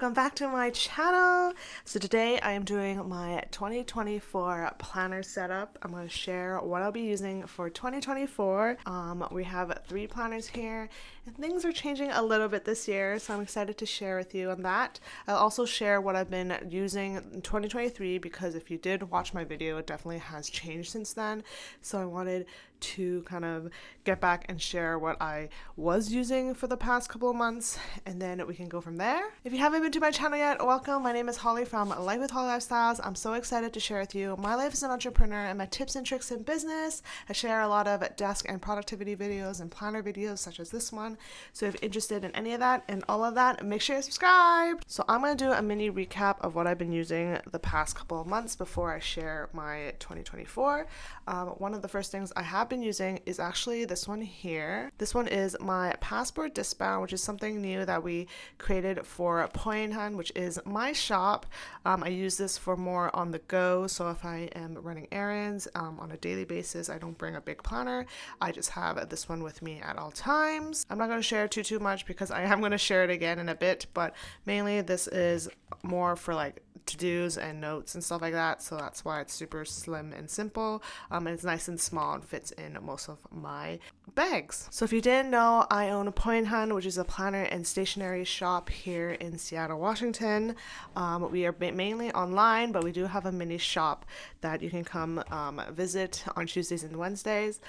welcome back to my channel. So today I am doing my 2024 planner setup. I'm going to share what I'll be using for 2024. We have 3 planners here and things are changing a little bit this year, so I'm excited to share with you on that. I'll also share what I've been using in 2023 because if you did watch my video, it definitely has changed since then. So I wanted to kind of get back and share what I was using for the past couple of months, and then we can go from there. If you haven't been to my channel yet, welcome. My name is Holly from Life with Holly Lifestyles. I'm so excited to share with you my life as an entrepreneur and my tips and tricks in business. I share a lot of desk and productivity videos and planner videos such as this one. So if you're interested in any of that and all of that, make sure you subscribe. So I'm going to do a mini recap of what I've been using the past couple of months before I share my 2024. One of the first things I have been using is actually this one here. This one is my Passport Discbound, which is something new that we created for Poi Hun, which is my shop. I use this for more on the go. So if I am running errands on a daily basis, I don't bring a big planner. I just have this one with me at all times. I'm not going to share too much because I am going to share it again in a bit, but mainly this is more for like to-dos and notes and stuff like that, so that's why it's super slim and simple, and it's nice and small and fits in most of my bags. So if you didn't know, I own Poi Hun, which is a planner and stationery shop here in Seattle, Washington. We are mainly online, but we do have a mini shop that you can come visit on Tuesdays and Wednesdays.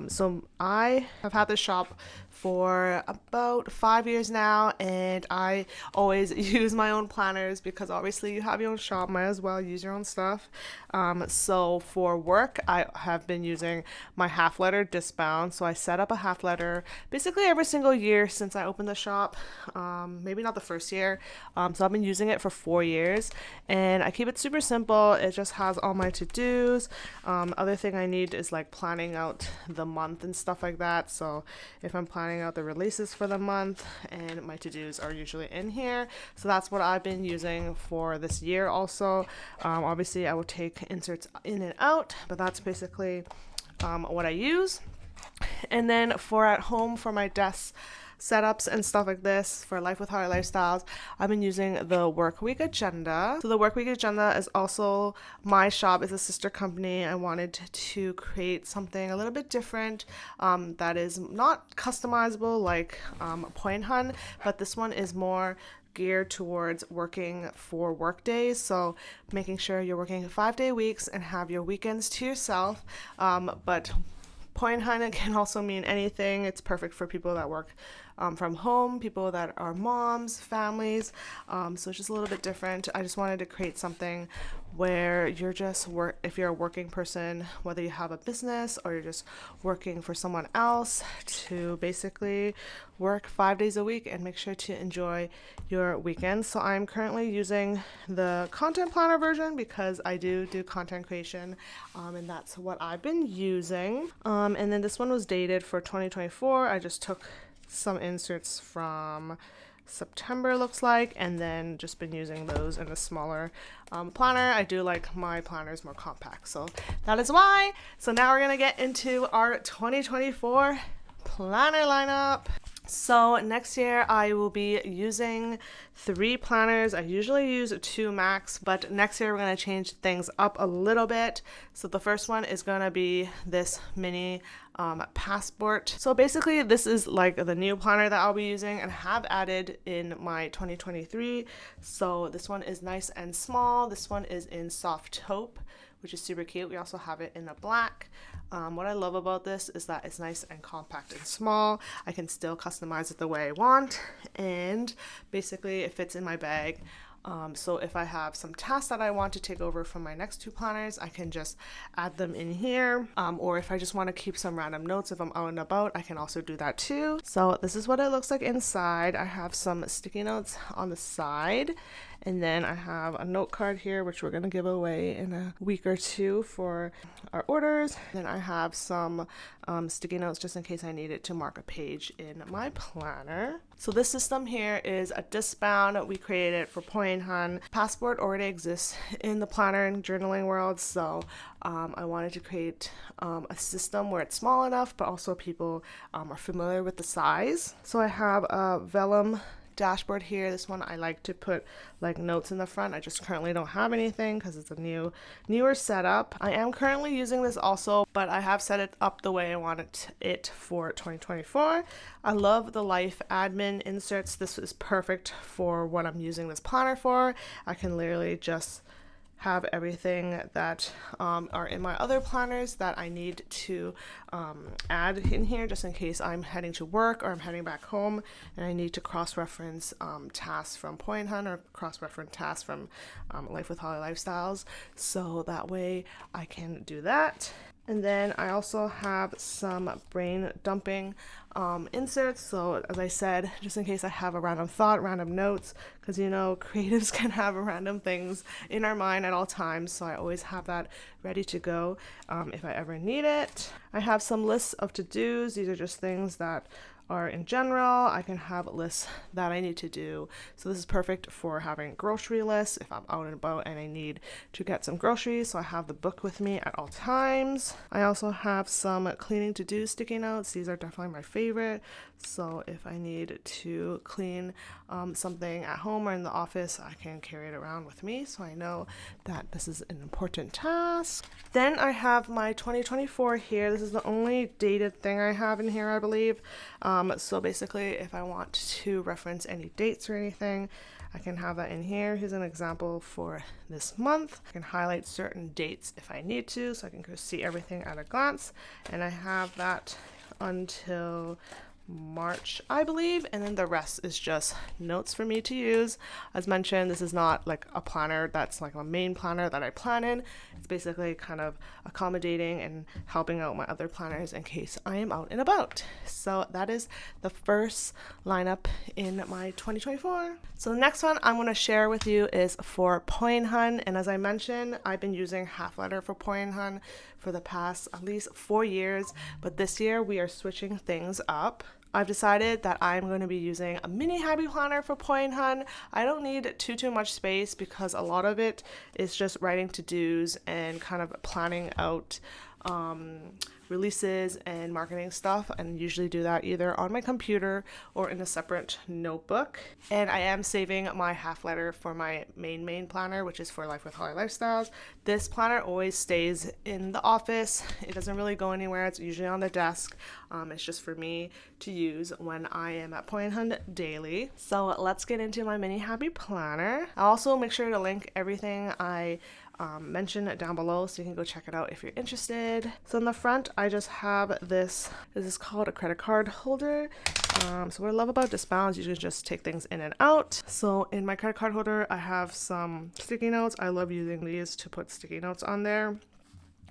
So I have had this shop for about 5 years now, and I always use my own planners because obviously you have your own shop, might as well use your own stuff. So for work, I have been using my half letter Discbound. So I set up a half letter basically every single year since I opened the shop. Maybe not the first year. So I've been using it for 4 years, and I keep it super simple. It just has all my to-dos. Other thing I need is like planning out the month and stuff like that. So if I'm planning out the releases for the month, and my to-dos are usually in here. So that's what I've been using for this year also. Obviously I will take inserts in and out, but that's basically what I use. And then for at home, for my desk setups and stuff like this, for Life with Holly Lifestyles, I've been using the Work Week Agenda. So the Work Week Agenda is also my shop, is a sister company. I wanted to create something a little bit different that is not customizable like Poi Hun, but this one is more geared towards working for work days, so making sure you're working 5-day weeks and have your weekends to yourself. But Poi Hun can also mean anything. It's perfect for people that work from home, people that are moms, families. So it's just a little bit different. I just wanted to create something where you're just if you're a working person, whether you have a business or you're just working for someone else, to basically work 5 days a week and make sure to enjoy your weekends. So I'm currently using the content planner version because I do content creation, and that's what I've been using. And then this one was dated for 2024. I just took some inserts from September, looks like, and then just been using those in a smaller planner. I do like my planners more compact, so that is why. So now we're gonna get into our 2024 planner lineup. So next year I will be using 3 planners. I usually use 2 max, but next year we're going to change things up a little bit. So the first one is going to be this mini Passport. So basically this is like the new planner that I'll be using and have added in my 2023. So this one is nice and small. This one is in soft taupe, which is super cute. We also have it in a black. What I love about this is that it's nice and compact and small. I can still customize it the way I want, and basically it fits in my bag. So if I have some tasks that I want to take over from my next 2 planners, I can just add them in here. Or if I just want to keep some random notes if I'm out and about, I can also do that too. So this is what it looks like inside. I have some sticky notes on the side, and then I have a note card here, which we're going to give away in a week or 2 for our orders. Then I have some sticky notes just in case I need it to mark a page in my planner. So this system here is a Discbound. We created it for Poi Hun. Passport already exists in the planner and journaling world, so I wanted to create a system where it's small enough, but also people are familiar with the size. So I have a Vellum dashboard here. This one I like to put like notes in the front. I just currently don't have anything because it's a newer setup. I am currently using this also, but I have set it up the way I wanted it for 2024. I love the life admin inserts. This is perfect for what I'm using this planner for. I can literally just have everything that are in my other planners that I need to add in here just in case I'm heading to work or I'm heading back home and I need to cross-reference tasks from Poi Hun or cross-reference tasks from Life with Holly Lifestyles, so that way I can do that. And then I also have some brain dumping inserts. So as I said, just in case I have a random thought, random notes, because you know, creatives can have random things in our mind at all times. So I always have that ready to go if I ever need it. I have some lists of to-dos. These are just things that are in general. I can have lists that I need to do. So this is perfect for having grocery lists if I'm out and about and I need to get some groceries. So I have the book with me at all times. I also have some cleaning to do sticky notes. These are definitely my favorite. So if I need to clean something at home or in the office, I can carry it around with me. So I know that this is an important task. Then I have my 2024 here. This is the only dated thing I have in here, I believe. So basically, if I want to reference any dates or anything, I can have that in here. Here's an example for this month. I can highlight certain dates if I need to, so I can see everything at a glance. And I have that until March, I believe, and then the rest is just notes for me to use. As mentioned, this is not like a planner that's like a main planner that I plan in. It's basically kind of accommodating and helping out my other planners in case I am out and about. So that is the first lineup in my 2024. So the next one I'm going to share with you is for Poi Hun, and as I mentioned, I've been using half letter for Poi Hun for the past at least 4 years, but this year we are switching things up. I've decided that I'm going to be using a mini happy planner for Poi Hun. I don't need too much space because a lot of it is just writing to-dos and kind of planning out releases and marketing stuff, and usually do that either on my computer or in a separate notebook. And I am saving my half letter for my main planner, which is for Life with Holly Lifestyles. This planner always stays in the office. It doesn't really go anywhere. It's usually on the desk. It's just for me to use when I am at Poi Hun daily. So let's get into my mini happy planner. I'll also make sure to link everything I mention it down below so you can go check it out if you're interested. So in the front, I just have this is called a credit card holder. So what I love about Discbound is you can just take things in and out. So in my credit card holder, I have some sticky notes. I love using these to put sticky notes on there.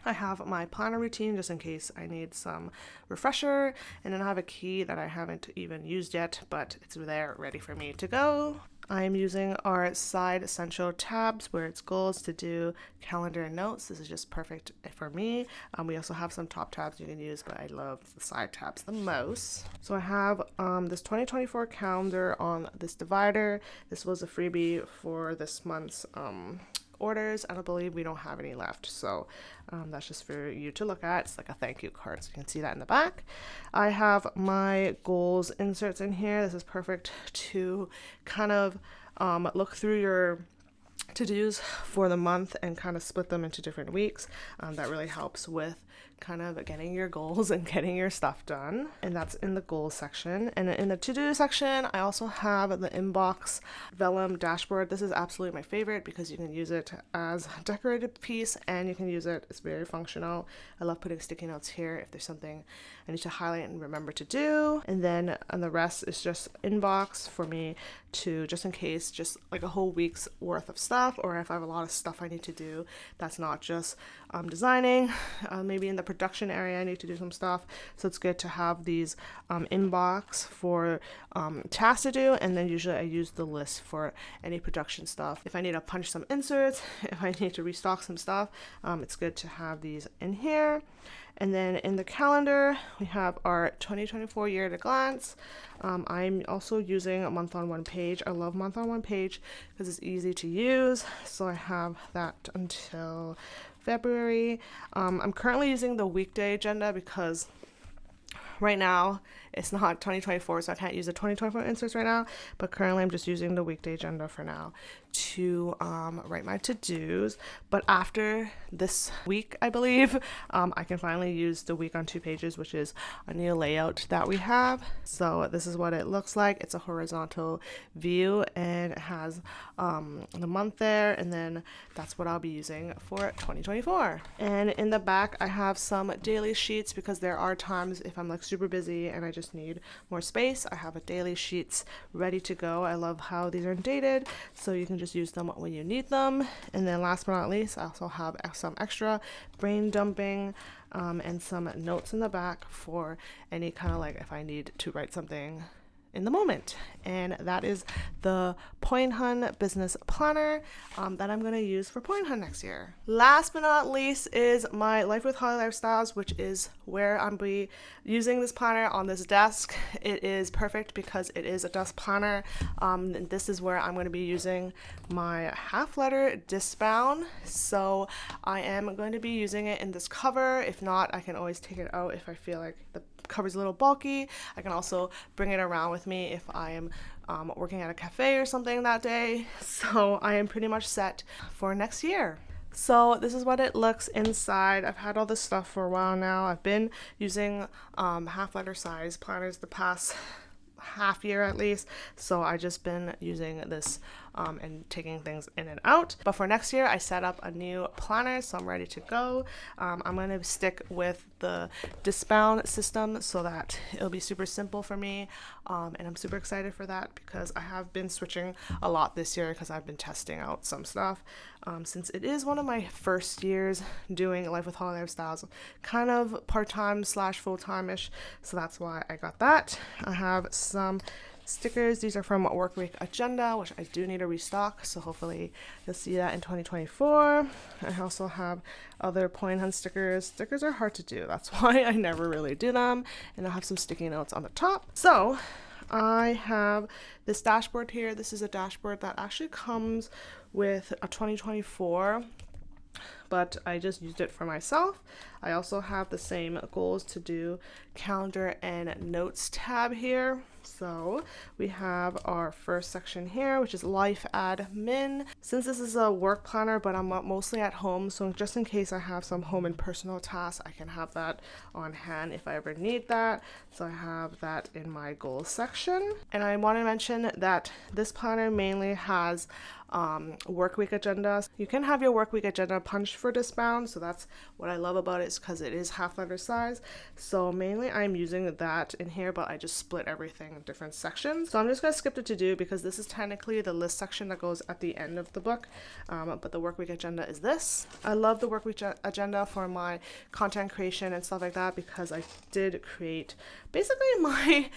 I have my planner routine just in case I need some refresher, and then I have a key that I haven't even used yet, but it's there ready for me to go. I'm using our side essential tabs where it's goals, to do, calendar, and notes. This is just perfect for me. We also have some top tabs you can use, but I love the side tabs the most. So I have this 2024 calendar on this divider. This was a freebie for this month's orders. I don't believe we don't have any left, so that's just for you to look at. It's like a thank you card, so you can see that in the back. I have my goals inserts in here. This is perfect to kind of look through your to-dos for the month and kind of split them into different weeks. That really helps with kind of getting your goals and getting your stuff done, and that's in the goals section. And in the to-do section, I also have the inbox Vellum Dashboard. This is absolutely my favorite because you can use it as a decorated piece and you can use it, it's very functional. I love putting sticky notes here if there's something I need to highlight and remember to do. And then on the rest is just inbox for me to, just in case, just like a whole week's worth of stuff, or if I have a lot of stuff I need to do that's not just designing, maybe in the production area I need to do some stuff. So it's good to have these inbox for tasks to do, and then usually I use the list for any production stuff. If I need to punch some inserts, if I need to restock some stuff, it's good to have these in here. And then in the calendar, we have our 2024 year at a glance. I'm also using a month on one page. I love month on one page because it's easy to use. So I have that until February. I'm currently using the weekday agenda because right now it's not 2024, so I can't use the 2024 inserts right now, but currently I'm just using the weekday agenda for now to write my to-dos. But after this week, I believe, I can finally use the week on 2 pages, which is a new layout that we have. So this is what it looks like. It's a horizontal view, and it has the month there, and then that's what I'll be using for 2024. And in the back I have some daily sheets, because there are times if I'm like super busy and I just need more space, I have a daily sheets ready to go. I love how these are dated, so you can just use them when you need them. And then last but not least, I also have some extra brain dumping and some notes in the back for any kind of like if I need to write something in the moment. And that is the Poi Hun business planner that I'm going to use for Poi Hun next year. Last but not least is my Life with Holly Lifestyles, which is where I'm be using this planner on this desk. It is perfect because it is a desk planner. And this is where I'm going to be using my half letter Discbound. So I am going to be using it in this cover. If not, I can always take it out if I feel like the cover's a little bulky. I can also bring it around with me if I am working at a cafe or something that day. So I am pretty much set for next year. So this is what it looks inside. I've had all this stuff for a while now. I've been using half letter size planners the past half year at least, so I just been using this and taking things in and out. But for next year I set up a new planner, so I'm ready to go. I'm going to stick with the Discbound system so that it'll be super simple for me, and I'm super excited for that because I have been switching a lot this year because I've been testing out some stuff since it is one of my first years doing Life with Holly Lifestyles, kind of part-time / full-time-ish, so that's why I got that. I have some stickers. These are from Work Week Agenda, which I do need to restock, so hopefully you'll see that in 2024. I also have other Poi Hun stickers. Stickers are hard to do, that's why I never really do them. And I have some sticky notes on the top. So I have this dashboard here. This is a dashboard that actually comes with a 2024, but I just used it for myself. I also have the same goals to do calendar and notes tab here. So we have our first section here, which is life admin. Since this is a work planner, but I'm mostly at home, so just in case I have some home and personal tasks, I can have that on hand if I ever need that. So I have that in my goals section. And I want to mention that this planner mainly has work week agendas. You can have your work week agenda punched for Discbound, so that's what I love about it, because it is half letter size. So mainly I'm using that in here, but I just split everything in different sections. So I'm just going to skip the to-do because this is technically the list section that goes at the end of the book, but the work week agenda is this. I love the work week agenda for my content creation and stuff like that because I did create basically my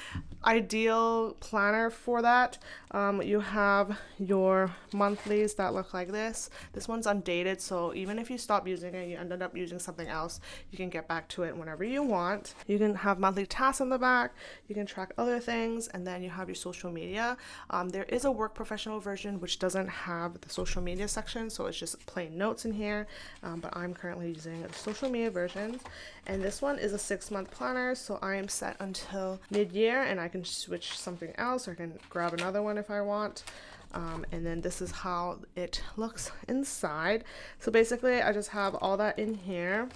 ideal planner for that. You have your monthlies that look like this. This one's undated, so even if you stop using it, you ended up using something else, you can get back to it whenever you want. You can have monthly tasks on the back, you can track other things, and then you have your social media. There is a work professional version which doesn't have the social media section, so it's just plain notes in here, but I'm currently using the social media versions. And this one is a 6-month planner, so I am set until mid-year, and I can switch something else, or I can grab another one if I want. And then this is how it looks inside. So basically I just have all that in here,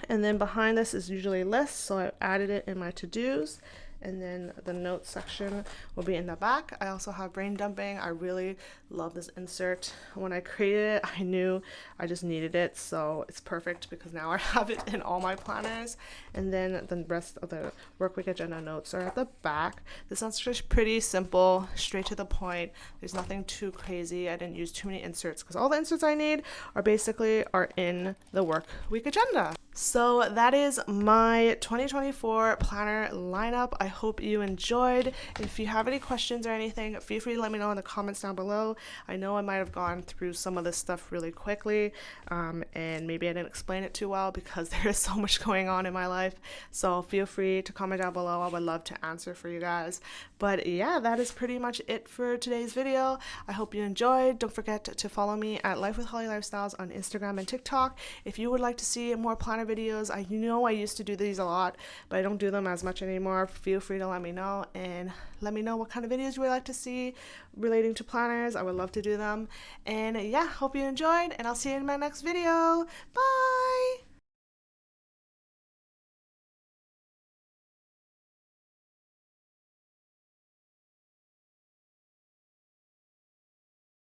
and then behind this is usually lists, so I added it in my to-dos. And then the notes section will be in the back. I also have brain dumping. I really love this insert. When I created it, I knew I just needed it, so it's perfect because now I have it in all my planners. And then the rest of the work week agenda notes are at the back. This one's just pretty simple, straight to the point. There's nothing too crazy. I didn't use too many inserts because all the inserts I need are in the work week agenda. So that is my 2024 planner lineup. I hope you enjoyed. If you have any questions or anything, feel free to let me know in the comments down below. I know I might have gone through some of this stuff really quickly, and maybe I didn't explain it too well because there is so much going on in my life. So feel free to comment down below. I would love to answer for you guys. But yeah, that is pretty much it for today's video. I hope you enjoyed. Don't forget to follow me at Life with Holly Lifestyles on Instagram and TikTok. If you would like to see more planner planner videos. I know I used to do these a lot, but I don't do them as much anymore. Feel free to let me know, and let me know what kind of videos you would like to see relating to planners. I would love to do them. And yeah, hope you enjoyed, and I'll see you in my next video. Bye!